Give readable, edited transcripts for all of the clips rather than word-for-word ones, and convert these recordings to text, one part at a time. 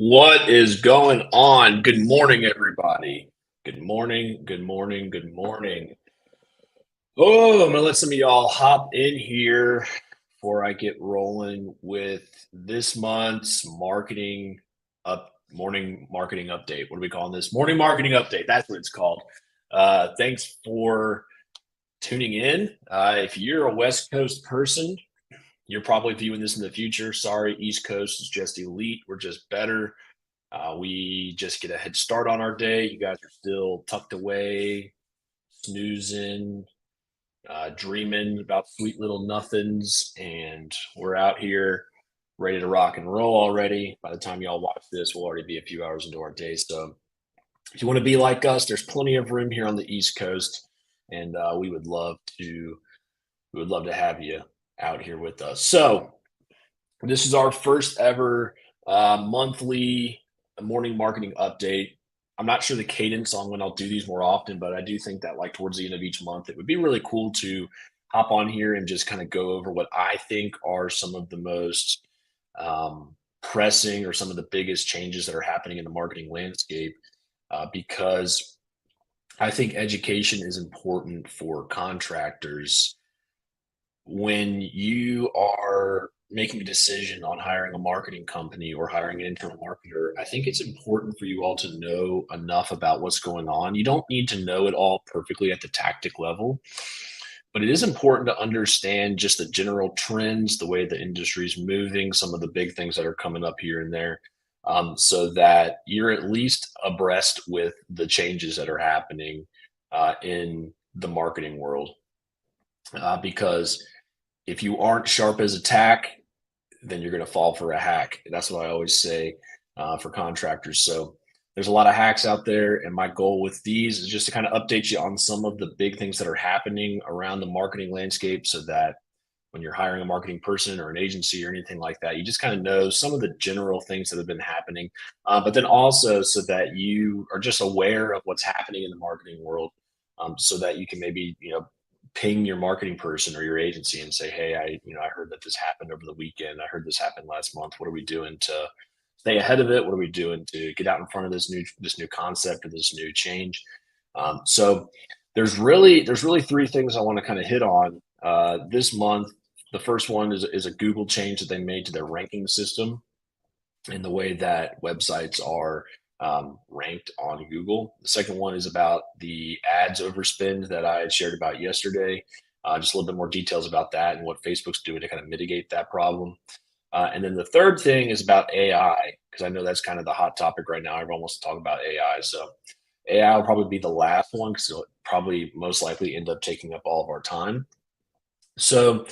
What is going on? Good morning, everybody. Good morning, good morning, good morning. Oh, I'm gonna let some of y'all hop in here before I get rolling with this month's morning marketing update. What are we calling this? Morning marketing update. That's what it's called. Thanks for tuning in. If you're a West Coast person, you're probably viewing this in the future. Sorry, East Coast is just elite. We're just better. We just get a head start on our day. You guys are still tucked away, snoozing, dreaming about sweet little nothings, and we're out here ready to rock and roll already. By the time y'all watch this, we'll already be a few hours into our day. So if you want to be like us, there's plenty of room here on the East Coast, and we would love to have you out here with us. So this is our first ever monthly morning marketing update. I'm not sure the cadence on when I'll do these more often, but I do think that like towards the end of each month, it would be really cool to hop on here and just kind of go over what I think are some of the most pressing or some of the biggest changes that are happening in the marketing landscape, because I think education is important for contractors. When you are making a decision on hiring a marketing company or hiring an internal marketer, I think it's important for you all to know enough about what's going on. You don't need to know it all perfectly at the tactic level, but it is important to understand just the general trends, the way the industry is moving, some of the big things that are coming up here and there, so that you're at least abreast with the changes that are happening in the marketing world. Because if you aren't sharp as a tack, then you're going to fall for a hack. That's what I always say for contractors. So there's a lot of hacks out there, and my goal with these is just to kind of update you on some of the big things that are happening around the marketing landscape, so that when you're hiring a marketing person or an agency or anything like that, you just kind of know some of the general things that have been happening, but then also so that you are just aware of what's happening in the marketing world, so that you can maybe ping your marketing person or your agency and say, hey, I heard that this happened over the weekend. I heard this happened last month. What are we doing to stay ahead of it? What are we doing to get out in front of this new concept or this new change? So there's really three things I want to kind of hit on this month. The first one is a Google change that they made to their ranking system and the way that websites are ranked on Google. The second one is about the ads overspend that I had shared about yesterday. Just a little bit more details about that and what Facebook's doing to kind of mitigate that problem. And then the third thing is about AI, because I know that's kind of the hot topic right now. Everyone wants to talk about AI. So AI will probably be the last one because it'll probably most likely end up taking up all of our time. So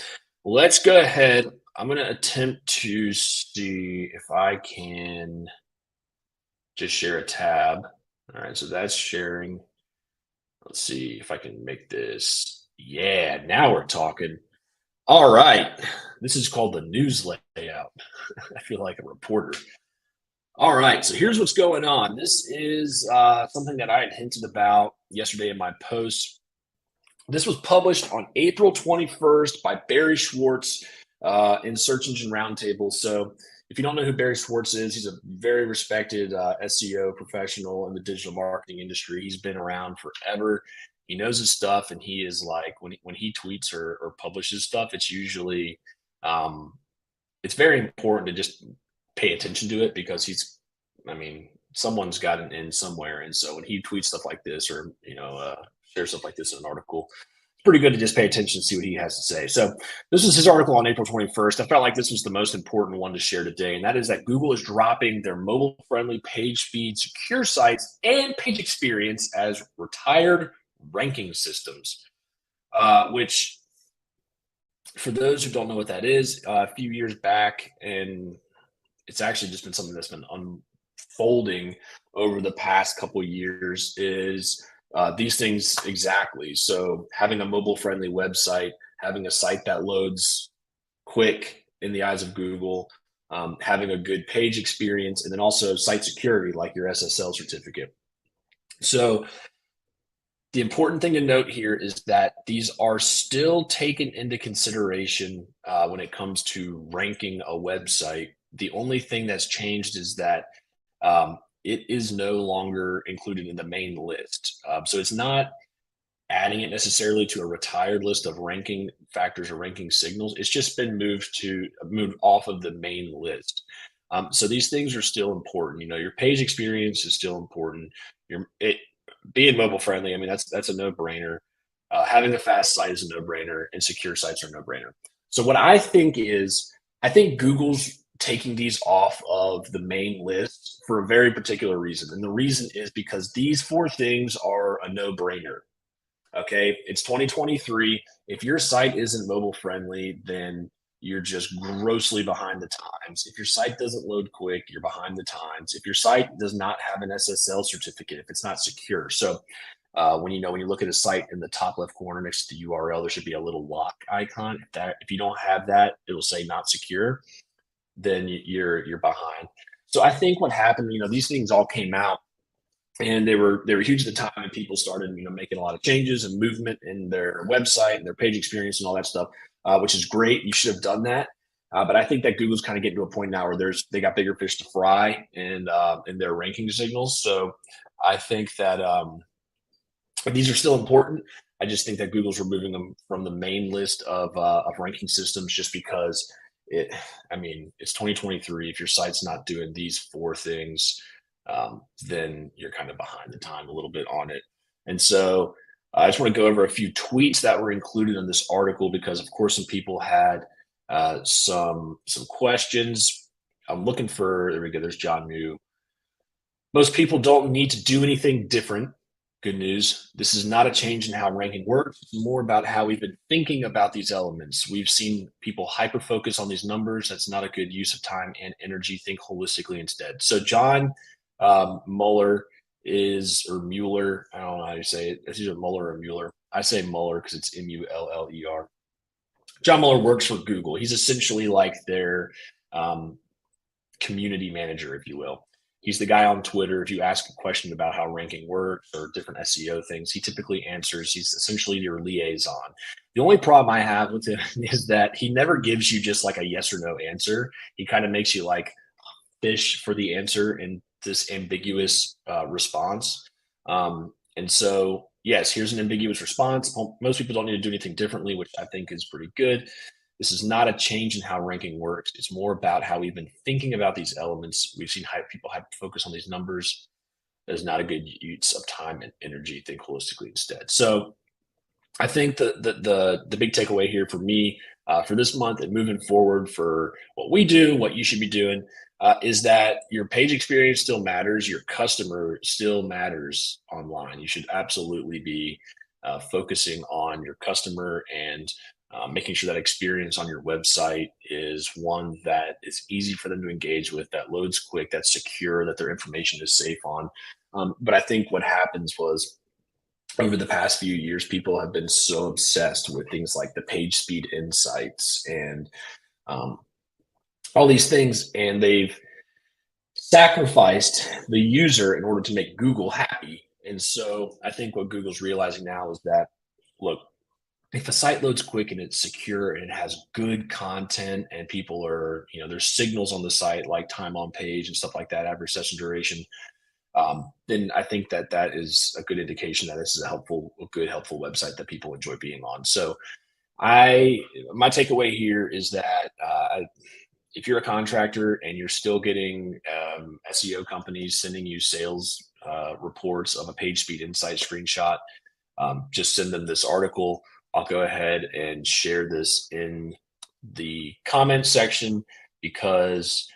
let's go ahead. I'm going to attempt to see if I can just share a tab. All right, so that's sharing. Let's see if I can make this. Yeah, now we're talking. All right, this is called the news layout. I feel like a reporter. All right, so here's what's going on. This is something that I had hinted about yesterday in my post. This was published on April 21st by Barry Schwartz in Search Engine Roundtable. So if you don't know who Barry Schwartz is, he's a very respected SEO professional in the digital marketing industry. He's been around forever. He knows his stuff, and he is like, when he tweets or publishes stuff, it's usually it's very important to just pay attention to it, because someone's got an in somewhere. And so when he tweets stuff like this, or shares stuff like this in an article, pretty good to just pay attention and see what he has to say. So this is his article on April 21st. I felt like this was the most important one to share today, and that is that Google is dropping their mobile-friendly page speed, secure sites, and page experience as retired ranking systems, which, for those who don't know what that is, a few years back, and it's actually just been something that's been unfolding over the past couple years is these things exactly. So having a mobile friendly website, having a site that loads quick in the eyes of Google, having a good page experience, and then also site security like your SSL certificate. So the important thing to note here is that these are still taken into consideration when it comes to ranking a website. The only thing that's changed is that it is no longer included in the main list. So it's not adding it necessarily to a retired list of ranking factors or ranking signals. It's just been moved off of the main list. So these things are still important. You know, your page experience is still important. Being mobile friendly, I mean, that's a no brainer. Having a fast site is a no brainer, and secure sites are no brainer. So what I think is, I think Google's taking these off of the main list for a very particular reason, and the reason is because these four things are a no brainer. Okay, it's 2023. If your site isn't mobile friendly, then you're just grossly behind the times. If your site doesn't load quick, you're behind the times. If your site does not have an SSL certificate, if it's not secure. So when you look at a site in the top left corner next to the URL, there should be a little lock icon. If you don't have that, it'll say not secure. Then you're behind. So I think what happened, these things all came out and they were huge at the time, and people started making a lot of changes and movement in their website and their page experience and all that stuff, which is great. You should have done that. But I think that Google's kind of getting to a point now where they got bigger fish to fry in their ranking signals. So I think that these are still important. I just think that Google's removing them from the main list of ranking systems just because it's 2023. If your site's not doing these four things, then you're kind of behind the time a little bit on it. And so I just want to go over a few tweets that were included in this article because, of course, some people had some questions. I'm looking for, there we go, there's John New. Most people don't need to do anything different. Good news. This is not a change in how ranking works. It's more about how we've been thinking about these elements. We've seen people hyper focus on these numbers. That's not a good use of time and energy. Think holistically instead. So John Mueller or Mueller. I don't know how you say it. It's either Mueller or Mueller. I say Mueller because it's Muller. John Mueller works for Google. He's essentially like their community manager, if you will. He's the guy on Twitter. If you ask a question about how ranking works or different SEO things, he typically answers. He's essentially your liaison. The only problem I have with him is that he never gives you just like a yes or no answer. He kind of makes you like fish for the answer in this ambiguous response. And so, yes, here's an ambiguous response. Most people don't need to do anything differently, which I think is pretty good. This is not a change in how ranking works. It's more about how we've been thinking about these elements. We've seen people focus on these numbers. There's not a good use of time and energy. Think holistically instead. So I think the big takeaway here for me for this month and moving forward for what we do, what you should be doing, is that your page experience still matters. Your customer still matters online. You should absolutely be focusing on your customer and making sure that experience on your website is one that is easy for them to engage with, that loads quick, that's secure, that their information is safe on. But I think what happens was over the past few years, people have been so obsessed with things like the page speed insights and all these things, and they've sacrificed the user in order to make Google happy. And so I think what Google's realizing now is that, look, if a site loads quick and it's secure and it has good content and people are, there's signals on the site like time on page and stuff like that, average session duration, then I think that is a good indication that this is a good, helpful website that people enjoy being on. So my takeaway here is that if you're a contractor and you're still getting SEO companies sending you sales reports of a page speed insight screenshot, just send them this article. I'll go ahead and share this in the comment section because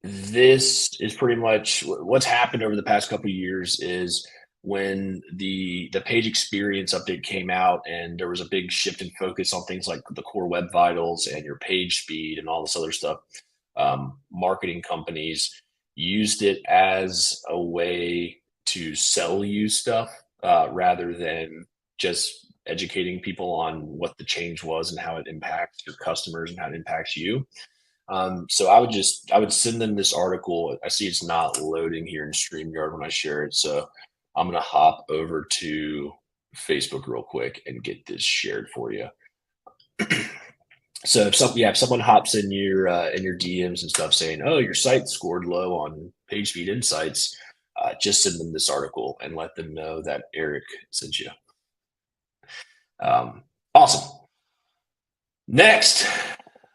this is pretty much what's happened over the past couple of years. Is when the page experience update came out and there was a big shift in focus on things like the core web vitals and your page speed and all this other stuff. marketing companies used it as a way to sell you stuff rather than just educating people on what the change was and how it impacts your customers and how it impacts you. So I would send them this article. I see it's not loading here in StreamYard when I share it. So I'm gonna hop over to Facebook real quick and get this shared for you. So if someone hops in your DMs and stuff saying, "Oh, your site scored low on PageSpeed Insights," just send them this article and let them know that Eric sent you. Awesome. Next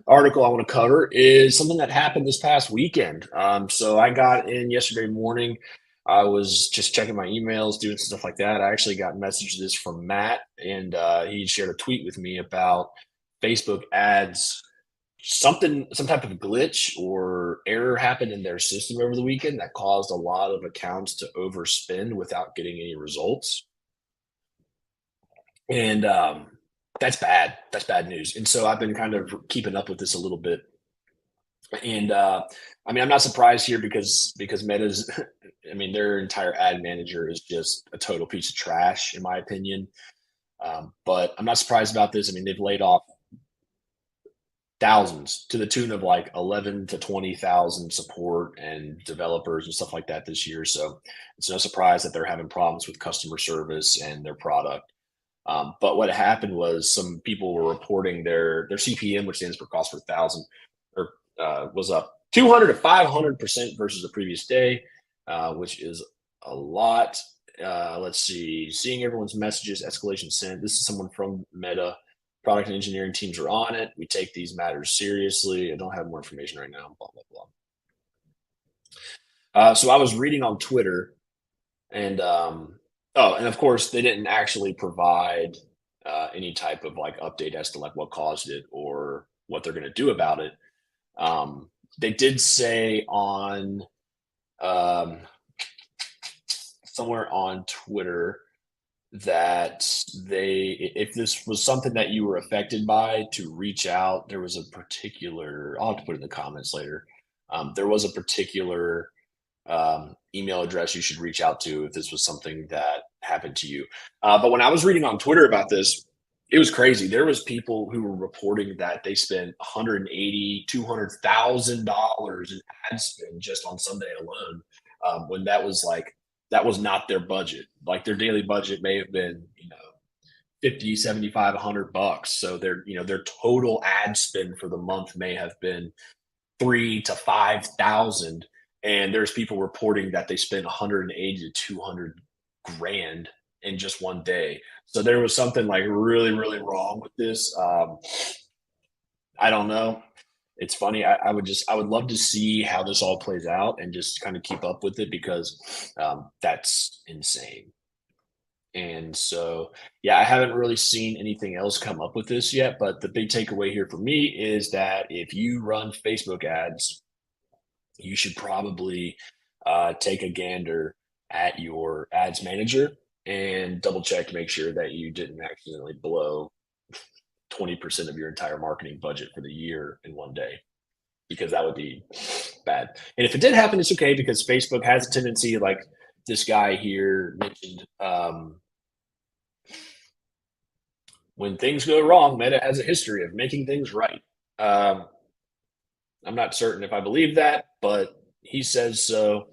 article I want to cover is something that happened this past weekend. So I got in yesterday morning. I was just checking my emails, doing stuff like that. I actually got messages from Matt, and he shared a tweet with me about Facebook ads. Some type of glitch or error happened in their system over the weekend that caused a lot of accounts to overspend without getting any results. And that's bad. That's bad news. And so I've been kind of keeping up with this a little bit. And I mean, I'm not surprised here because Meta's, I mean, their entire ad manager is just a total piece of trash, in my opinion. But I'm not surprised about this. I mean, they've laid off thousands to the tune of like 11 to 20,000 support and developers and stuff like that this year. So it's no surprise that they're having problems with customer service and their product. But what happened was some people were reporting their CPM, which stands for cost per thousand, or was up 200 to 500% versus the previous day, which is a lot. Let's see, seeing everyone's messages, escalation sent. This is someone from Meta. Product and engineering teams are on it. We take these matters seriously. I don't have more information right now. Blah blah blah. So I was reading on Twitter, and and of course they didn't actually provide any type of like update as to like what caused it or what they're going to do about it. They did say on somewhere on Twitter that if this was something that you were affected by, to reach out. There was a particular, I'll have to put it in the comments later. There was a particular email address you should reach out to if this was something that happened to you. But when I was reading on Twitter about this, it was crazy. There was people who were reporting that they spent $180,000, $200,000 in ad spend just on Sunday alone, when that was not their budget. Like their daily budget may have been, 50, 75, $100. So their total ad spend for the month may have been 3 to 5,000. And there's people reporting that they spent 180 to 200 grand in just one day. So there was something like really, really wrong with this. I don't know. It's funny. I would love to see how this all plays out and just kind of keep up with it because that's insane. And so, yeah, I haven't really seen anything else come up with this yet. But the big takeaway here for me is that if you run Facebook ads, you should probably take a gander at your ads manager and double check to make sure that you didn't accidentally blow 20% of your entire marketing budget for the year in one day, because that would be bad. And if it did happen, it's okay, because Facebook has a tendency, like this guy here mentioned, when things go wrong, Meta has a history of making things right. I'm not certain if I believe that, but he says so.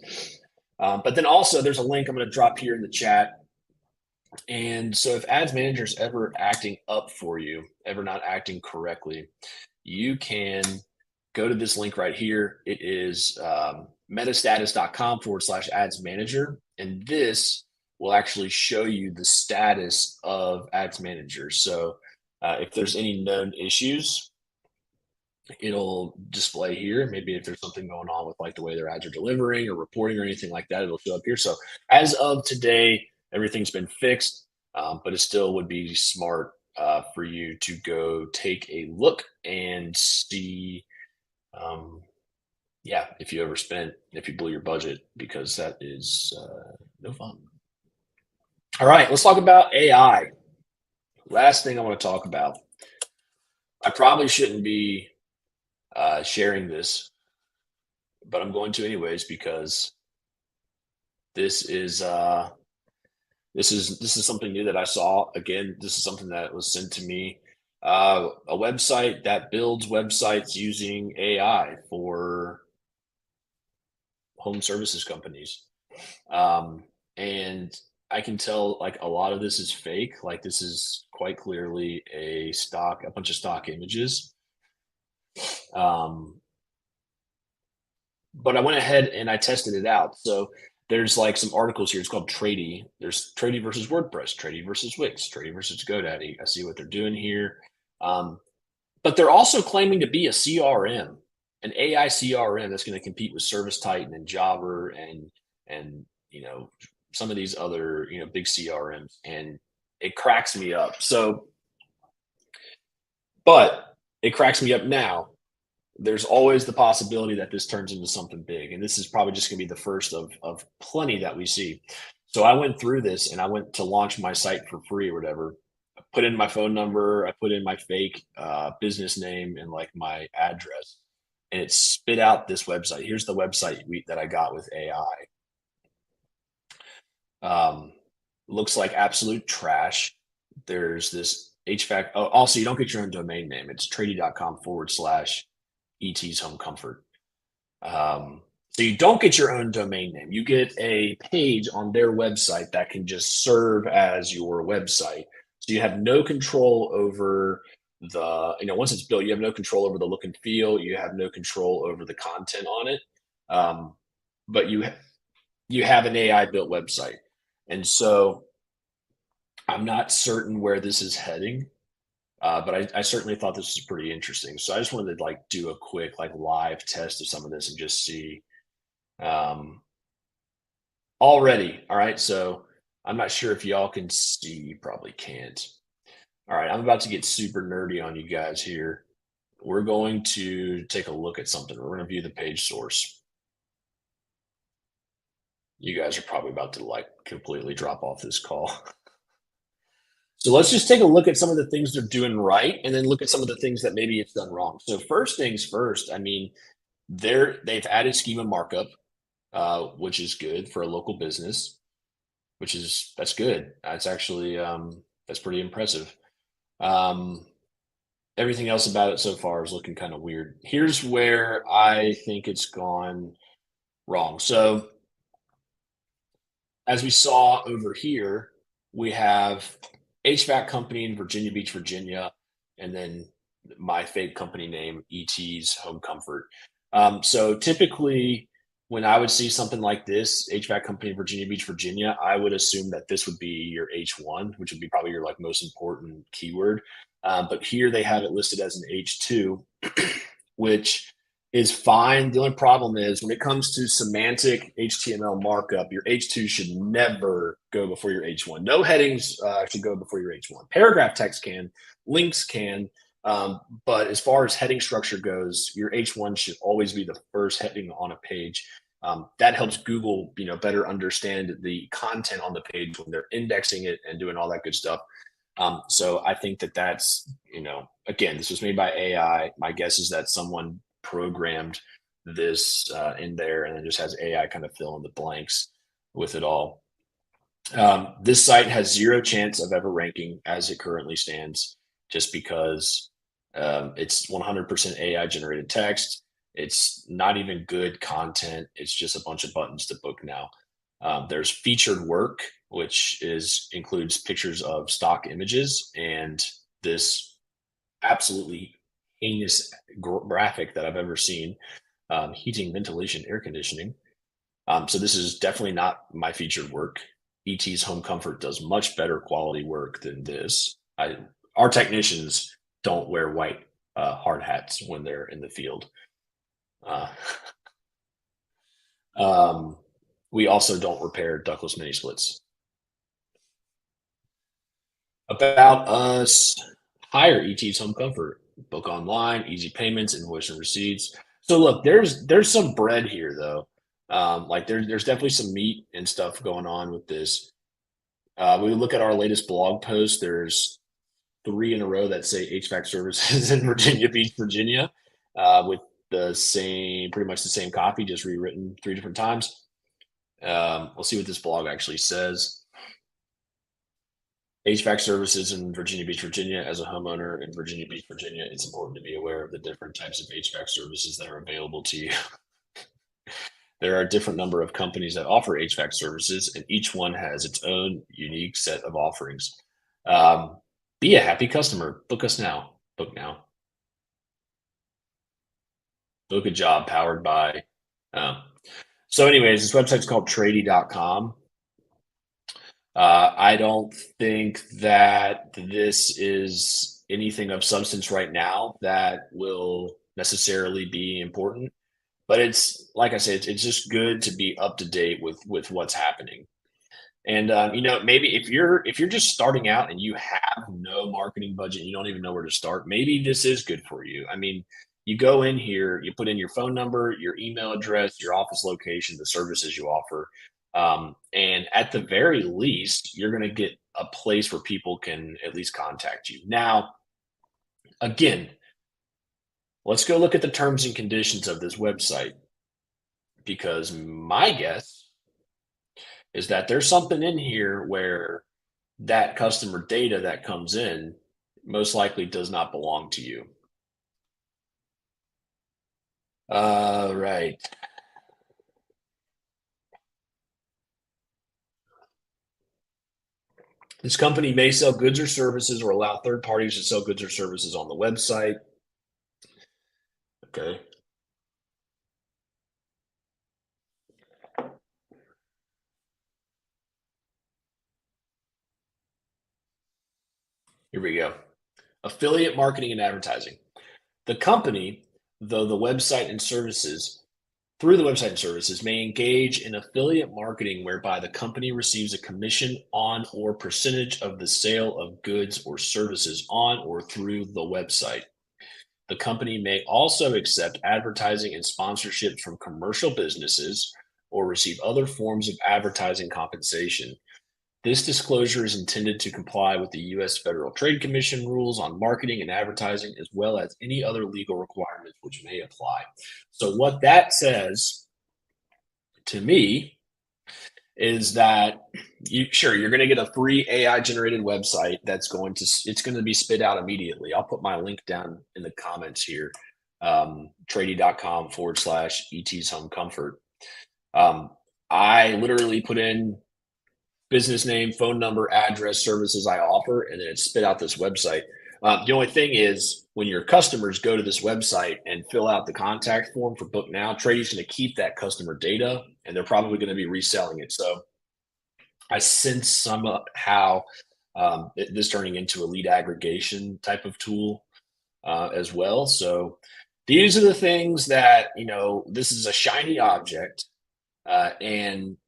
But then also there's a link I'm going to drop here in the chat. And so if ads manager's ever acting up for you, ever not acting correctly, you can go to this link right here. It is metastatus.com/ads manager. And this will actually show you the status of ads manager. So if there's any known issues, it'll display here. Maybe if there's something going on with like the way their ads are delivering or reporting or anything like that, it'll show up here. So as of today, everything's been fixed, but it still would be smart for you to go take a look and see, if you overspent, if you blew your budget, because that is no fun. All right, let's talk about AI. Last thing I want to talk about. I probably shouldn't be sharing this but I'm going to anyways because this is this is something new that I saw. Again, this is something that was sent to me. A website that builds websites using AI for home services companies. Um, and I can tell like a lot of this is fake. Like this is quite clearly a bunch of stock images. Um, but I went ahead and I tested it out. So there's like some articles here. It's called Tradie. There's Tradie versus WordPress, Tradie versus Wix, Tradie versus GoDaddy. I see what they're doing here. Um, but they're also claiming to be a CRM, an AI CRM that's going to compete with Service Titan and Jobber and some of these other big CRMs, and it cracks me up. But it cracks me up now. There's always the possibility that this turns into something big, and this is probably just going to be the first of plenty that we see. So I went through this and I went to launch my site for free or whatever. I put in my phone number, I put in my fake business name and like my address, and it spit out this website. Here's the website that I got with AI. Looks like absolute trash. There's this HVAC. Oh, also, you don't get your own domain name. It's tradie.com/ET's Home Comfort. So you don't get your own domain name. You get a page on their website that can just serve as your website. So you have no control over once it's built, you have no control over the look and feel. You have no control over the content on it. Um, but you have an AI built website. And so I'm not certain where this is heading. But I certainly thought this was pretty interesting. So I just wanted to like do a quick like live test of some of this and just see um, already. All right. So I'm not sure if y'all can see, you probably can't. All right. I'm about to get super nerdy on you guys here. We're going to take a look at something. We're going to view the page source. You guys are probably about to like completely drop off this call. So let's just take a look at some of the things they're doing right and then look at some of the things that maybe it's done wrong. So first things first, I mean, they've added schema markup, which is good for a local business, that's good. That's actually that's pretty impressive. Um, Everything else about it so far is looking kind of weird. Here's where I think it's gone wrong. So as we saw over here, we have HVAC company in Virginia Beach, Virginia, and then my fake company name, ET's Home Comfort. So typically, when I would see something like this, HVAC company in Virginia Beach, Virginia, I would assume that this would be your H1, which would be probably your like most important keyword. But here they have it listed as an H2, which is fine. The only problem is when it comes to semantic HTML markup, your H2 should never go before your H1. No headings should go before your H1. Paragraph text can, links can, but as far as heading structure goes, your H1 should always be the first heading on a page. That helps Google, better understand the content on the page when they're indexing it and doing all that good stuff. So I think that's, again, this was made by AI. My guess is that someone programmed this in there and then just has AI kind of fill in the blanks with it all. This site has zero chance of ever ranking as it currently stands, just because it's 100% AI generated text. It's not even good content. It's just a bunch of buttons to book now. There's featured work, which includes pictures of stock images and this absolutely heinous graphic that I've ever seen. Heating, ventilation, air conditioning. So this is definitely not my featured work. ET's Home Comfort does much better quality work than this. Our technicians don't wear white hard hats when they're in the field. Uh, um, we also don't repair ductless mini splits. About us, hire ET's Home Comfort. Book online, easy payments, invoice and receipts. So look, there's some bread here though. Like there's definitely some meat and stuff going on with this. We look at our latest blog post. There's 3 in a row that say HVAC services in Virginia Beach, Virginia, with pretty much the same copy, just rewritten 3 different times. We'll see what this blog actually says. HVAC services in Virginia Beach, Virginia. As a homeowner in Virginia Beach, Virginia, it's important to be aware of the different types of HVAC services that are available to you. There are a different number of companies that offer HVAC services, and each one has its own unique set of offerings. Be a happy customer. Book us now. Book now. Book a job powered by. So, anyways, this website's called Tradie.com. I don't think that this is anything of substance right now that will necessarily be important, but it's like I said, it's just good to be up to date with what's happening. And maybe if you're just starting out and you have no marketing budget, you don't even know where to start, maybe this is good for you. I mean, you go in here, you put in your phone number, your email address, your office location, the services you offer, and at the very least, you're going to get a place where people can at least contact you. Now, again, let's go look at the terms and conditions of this website because my guess is that there's something in here where that customer data that comes in most likely does not belong to you. Right. This company may sell goods or services or allow third parties to sell goods or services on the website. Okay. Here we go. Affiliate marketing and advertising. The company, though the website and services, through the website and services, may engage in affiliate marketing whereby the company receives a commission on or percentage of the sale of goods or services on or through the website. The company may also accept advertising and sponsorships from commercial businesses or receive other forms of advertising compensation. This disclosure is intended to comply with the U.S. Federal Trade Commission rules on marketing and advertising, as well as any other legal requirements which may apply. So, what that says to me is that you're going to get a free AI generated website it's going to be spit out immediately. I'll put my link down in the comments here, tradie.com/ET's Home Comfort. I literally put in business name, phone number, address, services I offer, and then it spit out this website. The only thing is when your customers go to this website and fill out the contact form for Book Now, Tradie's going to keep that customer data and they're probably going to be reselling it. So I sense somehow this turning into a lead aggregation type of tool as well. So these are the things that, this is a shiny object and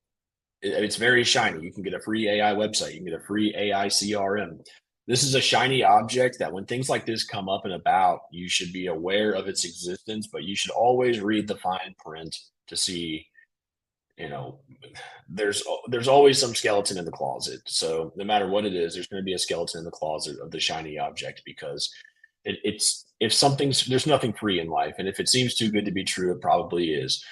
it's very shiny. You can get a free AI website. You can get a free AI CRM. This is a shiny object that when things like this come up and about, you should be aware of its existence, but you should always read the fine print to see, there's always some skeleton in the closet. So no matter what it is, there's going to be a skeleton in the closet of the shiny object because there's nothing free in life. And if it seems too good to be true, it probably is.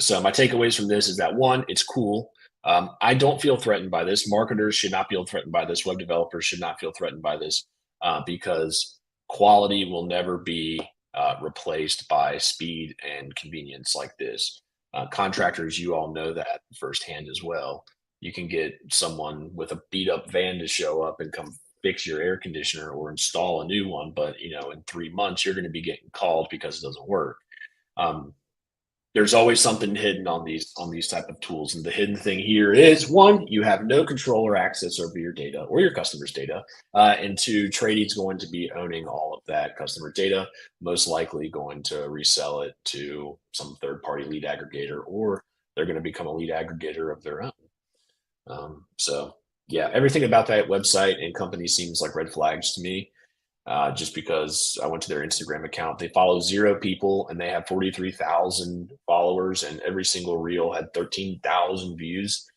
So my takeaways from this is that one, it's cool. I don't feel threatened by this. Marketers should not feel threatened by this. Web developers should not feel threatened by this because quality will never be replaced by speed and convenience like this. Contractors, you all know that firsthand as well. You can get someone with a beat up van to show up and come fix your air conditioner or install a new one, but in 3 months you're going to be getting called because it doesn't work. There's always something hidden on these type of tools. And the hidden thing here is one, you have no control or access over your data or your customers' data. And two, Tradie's going to be owning all of that customer data, most likely going to resell it to some third-party lead aggregator, or they're going to become a lead aggregator of their own. So yeah, everything about that website and company seems like red flags to me. Just because I went to their Instagram account. They follow 0 people and they have 43,000 followers, and every single reel had 13,000 views.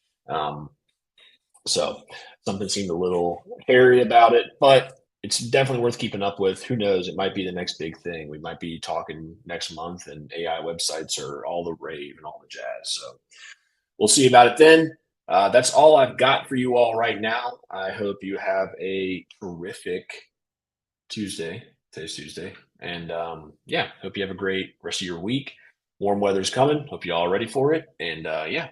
So something seemed a little hairy about it, but it's definitely worth keeping up with. Who knows? It might be the next big thing. We might be talking next month, and AI websites are all the rave and all the jazz. So we'll see about it then. That's all I've got for you all right now. I hope you have a terrific Tuesday. Today's Tuesday. And yeah, hope you have a great rest of your week. Warm weather's coming. Hope you all are ready for it. And yeah,